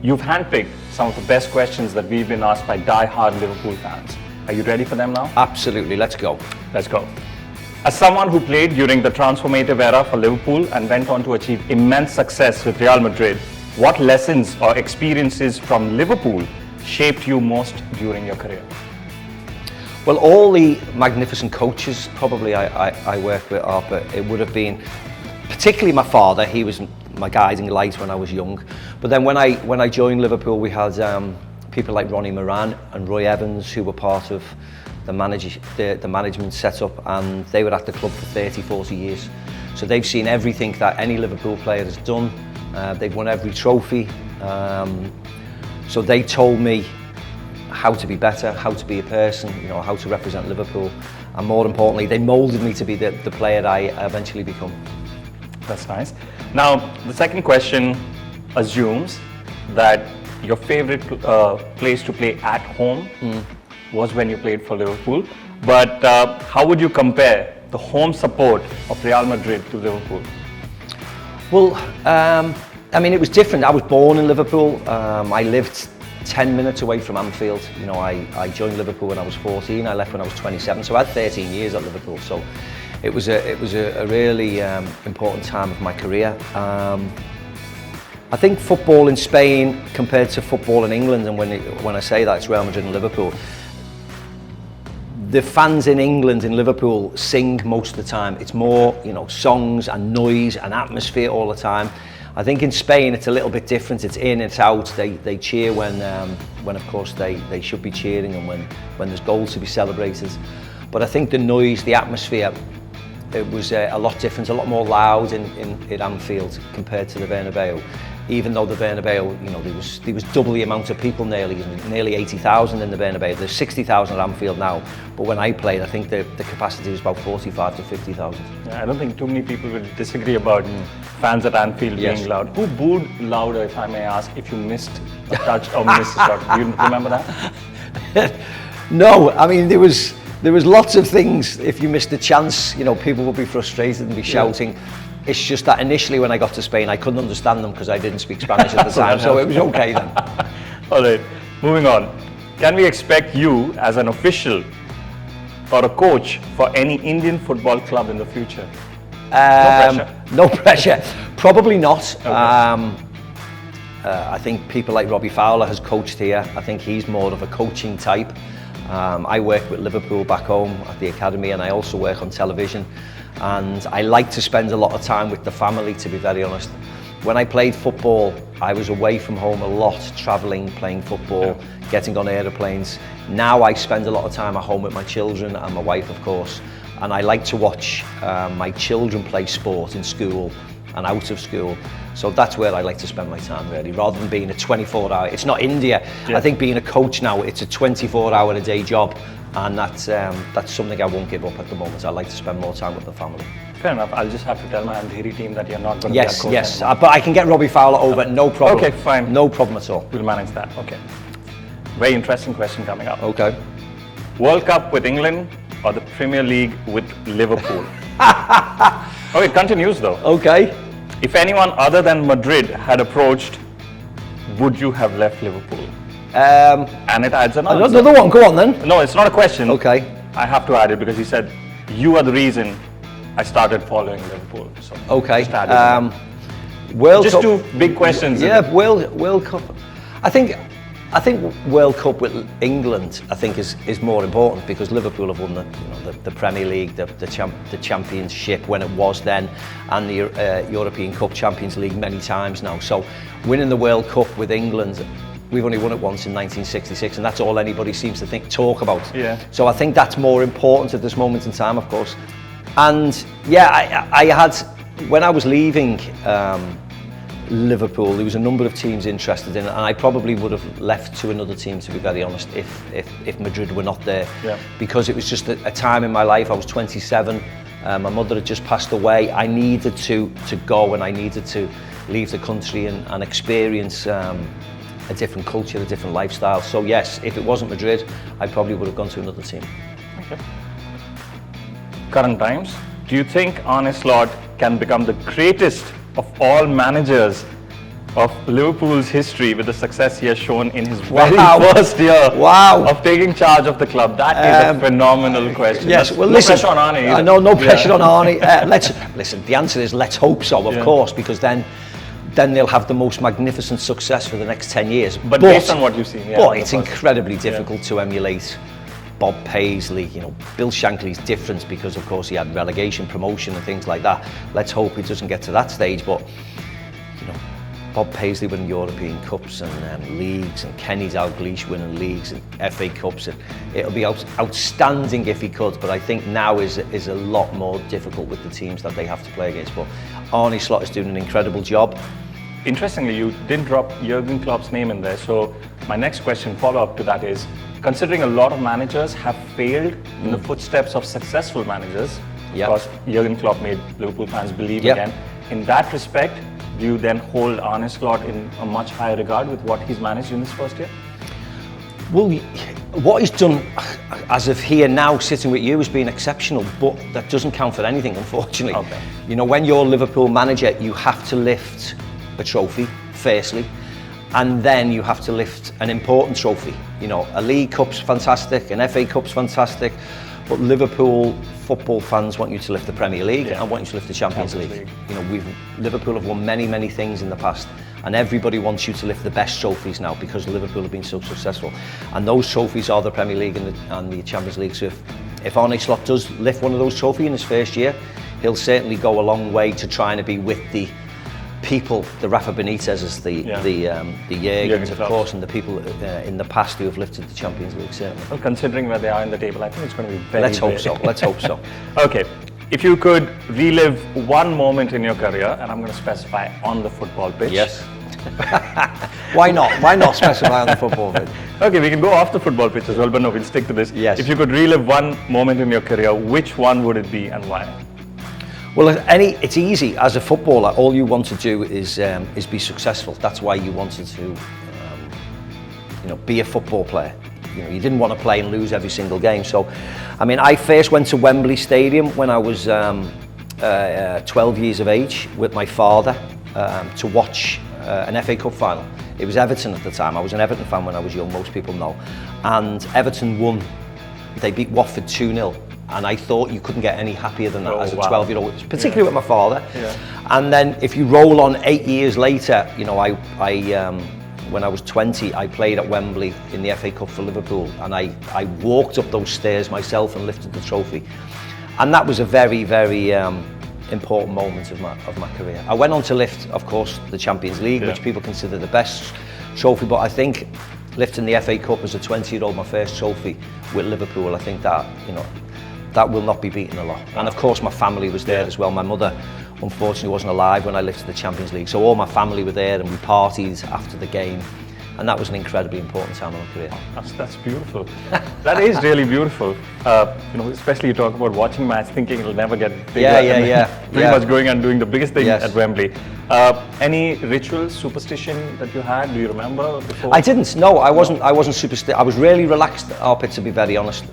You've handpicked some of the best questions that we've been asked by die-hard Liverpool fans. Are you ready for them now? Absolutely, let's go. Let's go. As someone who played during the transformative era for Liverpool and went on to achieve immense success with Real Madrid, what lessons or experiences from Liverpool shaped you most during your career? Well, all the magnificent coaches probably I worked with are, but it would have been particularly my father. He was my guiding light when I was young. But then when I joined Liverpool, we had people like Ronnie Moran and Roy Evans, who were part of the management setup, and they were at the club for 30, 40 years. So they've seen everything that any Liverpool player has done. They've won every trophy. So they told me how to be better, how to be a person, you know, how to represent Liverpool, and more importantly, they moulded me to be the player I eventually become. That's nice. Now, the second question assumes that your favorite place to play at home was when you played for Liverpool. But how would you compare the home support of Real Madrid to Liverpool? Well, I mean, it was different. I was born in Liverpool. I lived 10 minutes away from Anfield. You know, I joined Liverpool when I was 14. I left when I was 27. So I had 13 years at Liverpool. So it was a really important time of my career. I think football in Spain compared to football in England, and when I say that, it's Real Madrid and Liverpool. The fans in England, in Liverpool, sing most of the time. It's more, you know, songs and noise and atmosphere all the time. I think in Spain it's a little bit different. It's in, it's out. They cheer when of course they should be cheering, and when there's goals to be celebrated. But I think the noise, the atmosphere, it was a lot different, a lot more loud in Anfield compared to the Bernabeu. Even though the Bernabeu, you know, there was double the amount of people, nearly 80,000 in the Bernabeu. There's 60,000 at Anfield now, but when I played, I think the capacity was about 45 to 50,000. Yeah, I don't think too many people would disagree about fans at Anfield being loud. Who booed louder, if I may ask, if you missed a touch or missed a shot? Do you remember that? No, I mean, there was lots of things. If you missed a chance, you know, people would be frustrated and be shouting. It's just that initially when I got to Spain, I couldn't understand them because I didn't speak Spanish at the time, so it was okay then. All right, moving on. Can we expect you as an official or a coach for any Indian football club in the future? No pressure? No pressure. Probably not. Okay. I think people like Robbie Fowler has coached here. I think he's more of a coaching type. I work with Liverpool back home at the academy, and I also work on television. And I like to spend a lot of time with the family, to be very honest. When I played football, I was away from home a lot, travelling, playing football, getting on aeroplanes. Now I spend a lot of time at home with my children and my wife, of course. And I like to watch my children play sport in school and out of school. So that's where I like to spend my time, really, rather than being a 24-hour. It's not India. I think being a coach now, it's a 24-hour-a-day job. And that's something I won't give up at the moment. I like to spend more time with the family. Fair enough. I'll just have to tell my Andheri team that you're not going to be a coach Yes, anymore. but I can get Robbie Fowler over, no problem. Okay, fine. No problem at all. We'll manage that. Okay. Very interesting question coming up. Okay. World Cup with England or the Premier League with Liverpool? Oh, it continues though. Okay. If anyone other than Madrid had approached, would you have left Liverpool? And it adds another one, go on then. No, it's not a question. Okay. I have to add it because he said, you are the reason I started following Liverpool. So okay. Just add Just two big questions. Yeah, World Cup. I think World Cup with England, I think is more important because Liverpool have won the Premier League, the Championship when it was then, and the European Cup, Champions League many times now. So winning the World Cup with England, we've only won it once in 1966, and that's all anybody seems to talk about. Yeah. So I think that's more important at this moment in time, of course. And yeah, I had, when I was leaving Liverpool, there was a number of teams interested in it, and I probably would have left to another team, to be very honest, if Madrid were not there. Yeah. Because it was just a time in my life. I was 27. My mother had just passed away. I needed to go, and I needed to leave the country and experience a different culture, a different lifestyle. So yes, if it wasn't Madrid, I probably would have gone to another team. Okay. Current times, do you think Arne Slot can become the greatest of all managers of Liverpool's history with the success he has shown in his very first year of taking charge of the club? That is a phenomenal question. Yes, well, no listen, pressure on Arne either. No pressure on Arne. Listen, the answer is let's hope so, of course, because then they'll have the most magnificent success for the next 10 years. But based on what you've seen, but it's incredibly difficult to emulate Bob Paisley, Bill Shankly's difference because, of course, he had relegation, promotion and things like that. Let's hope it doesn't get to that stage, but, Bob Paisley winning European Cups and leagues, and Kenny Dalglish winning leagues and FA Cups. It'll be outstanding if he could, but I think now is a lot more difficult with the teams that they have to play against. But Arne Slot is doing an incredible job. Interestingly, you didn't drop Jurgen Klopp's name in there, so my next question, follow-up to that is, considering a lot of managers have failed in the footsteps of successful managers, because Jurgen Klopp made Liverpool fans believe again, in that respect, do you then hold Arne Slot in a much higher regard with what he's managed in his first year? Well, what he's done as of here now, sitting with you, has been exceptional, but that doesn't count for anything, unfortunately. Okay. When you're Liverpool manager, you have to lift a trophy, firstly, and then you have to lift an important trophy. A League Cup's fantastic, an FA Cup's fantastic, but Liverpool football fans want you to lift the Premier League and want you to lift the Champions League. Liverpool have won many things in the past, and everybody wants you to lift the best trophies now because Liverpool have been so successful. And those trophies are the Premier League and the Champions League. So if Arne Slot does lift one of those trophies in his first year, he'll certainly go a long way to trying to be with the people, the Rafa Benitez's, the Jurgens, of course, and the people in the past who have lifted the Champions League, certainly. Well, considering where they are in the table, I think it's going to be very Let's hope so. Okay, if you could relive one moment in your career, and I'm going to specify on the football pitch. Yes. Why not specify on the football pitch? Okay, we can go off the football pitch as well, but no, we'll stick to this. Yes. If you could relive one moment in your career, which one would it be and why? Well, it's easy. As a footballer, all you want to do is be successful. That's why you wanted to, be a football player. You didn't want to play and lose every single game. So, I first went to Wembley Stadium when I was 12 years of age with my father to watch an FA Cup final. It was Everton at the time. I was an Everton fan when I was young, most people know. And Everton won. They beat Watford 2-0. And I thought you couldn't get any happier than that as a 12-year-old, particularly with my father. Yeah. And then if you roll on 8 years later, when I was 20, I played at Wembley in the FA Cup for Liverpool, and I walked up those stairs myself and lifted the trophy. And that was a very, very important moment of my career. I went on to lift, of course, the Champions League, which people consider the best trophy, but I think lifting the FA Cup as a 20-year-old, my first trophy with Liverpool, I think that, that will not be beaten a lot. And of course my family was there as well. My mother unfortunately wasn't alive when I lifted the Champions League, so all my family were there and we partied after the game, and that was an incredibly important time in my career. That's beautiful. That is really beautiful. Especially you talk about watching match, thinking it'll never get bigger. Pretty much going and doing the biggest thing at Wembley. Any rituals, superstition that you had? Do you remember before? I didn't. No, I wasn't superstitious. I was really relaxed at our pit, to be very honest.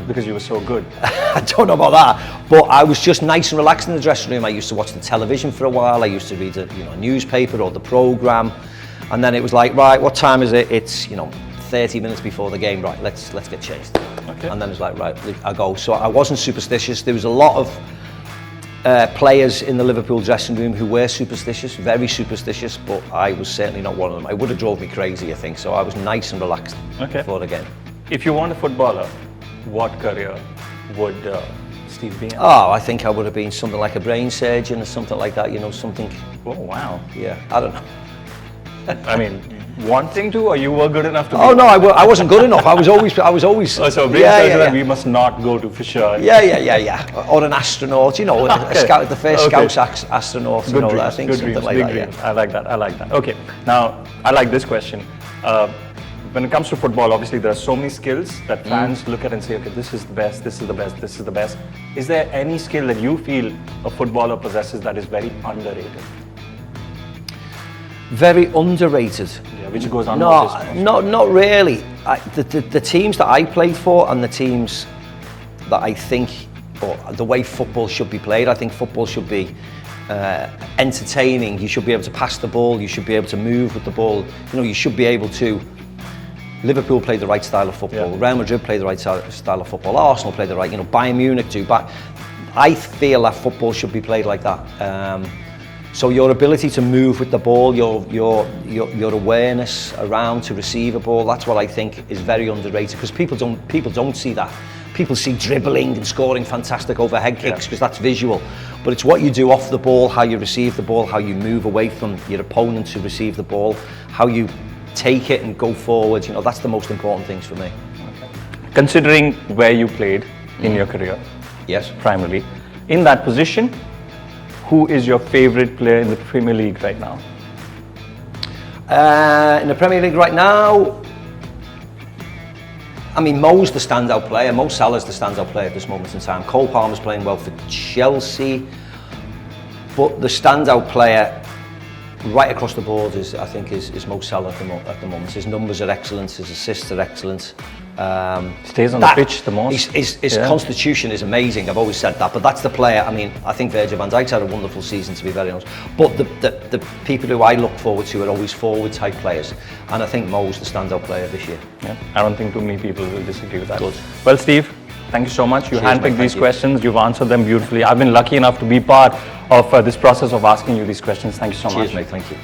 Because you were so good. I don't know about that, but I was just nice and relaxed in the dressing room. I used to watch the television for a while. I used to read a newspaper or the programme, and then it was like, right, what time is it? It's 30 minutes before the game. Right, let's get changed. Okay. And then it's like, right, I go. So I wasn't superstitious. There was a lot of players in the Liverpool dressing room who were superstitious, very superstitious, but I was certainly not one of them. It would have drove me crazy, I think, so I was nice and relaxed before the game. If you weren't a footballer, what career would Steve be in? Oh, I think I would have been something like a brain surgeon or something like that, something. Oh, wow. Yeah, I don't know. Wanting to, or you were good enough to? Oh no, I wasn't good enough. I was always. Oh, so brain surgeon, we must not go to Fisher. Yeah. Or an astronaut, the first Scouse astronaut. Good dreams, I think something dreams, like that. Dreams. Yeah. I like that. Okay, now I like this question. When it comes to football, obviously there are so many skills that fans look at and say, okay, this is the best, this is the best, this is the best. Is there any skill that you feel a footballer possesses that is very underrated? Very underrated. Yeah, which goes unnoticed. Not really. The teams that I played for and the teams that I think, or the way football should be played, I think football should be entertaining. You should be able to pass the ball. You should be able to move with the ball. You know, you should be able to. Liverpool play the right style of football. Yeah. Real Madrid play the right style of football. Arsenal play the right. You know, Bayern Munich do. But I feel that football should be played like that. So your ability to move with the ball, your awareness around to receive a ball, that's what I think is very underrated, because people don't see that. People see dribbling and scoring fantastic overhead kicks because that's visual. But it's what you do off the ball, how you receive the ball, how you move away from your opponent to receive the ball, how you take it and go forward. You know, that's the most important things for me. Considering where you played in your career, Yes. primarily, in that position, who is your favorite player in the Premier League right now? In the Premier League right now, I mean, Mo's the standout player. Mo Salah's the standout player at this moment in time. Cole Palmer's playing well for Chelsea, but the standout player right across the board is Mo Salah at the moment. His numbers are excellent, his assists are excellent. Stays on the pitch the most. His constitution is amazing, I've always said that, but that's the player. I mean, I think Virgil van Dijk's had a wonderful season, to be very honest. But the people who I look forward to are always forward type players, and I think Mo's the standout player this year. Yeah, I don't think too many people will disagree with that. Good. Well, Steve, thank you so much. You Cheers, handpicked mate, these thank you. questions. You've answered them beautifully. I've been lucky enough to be part of this process of asking you these questions. Thank you so much. Cheers, mate, thank you.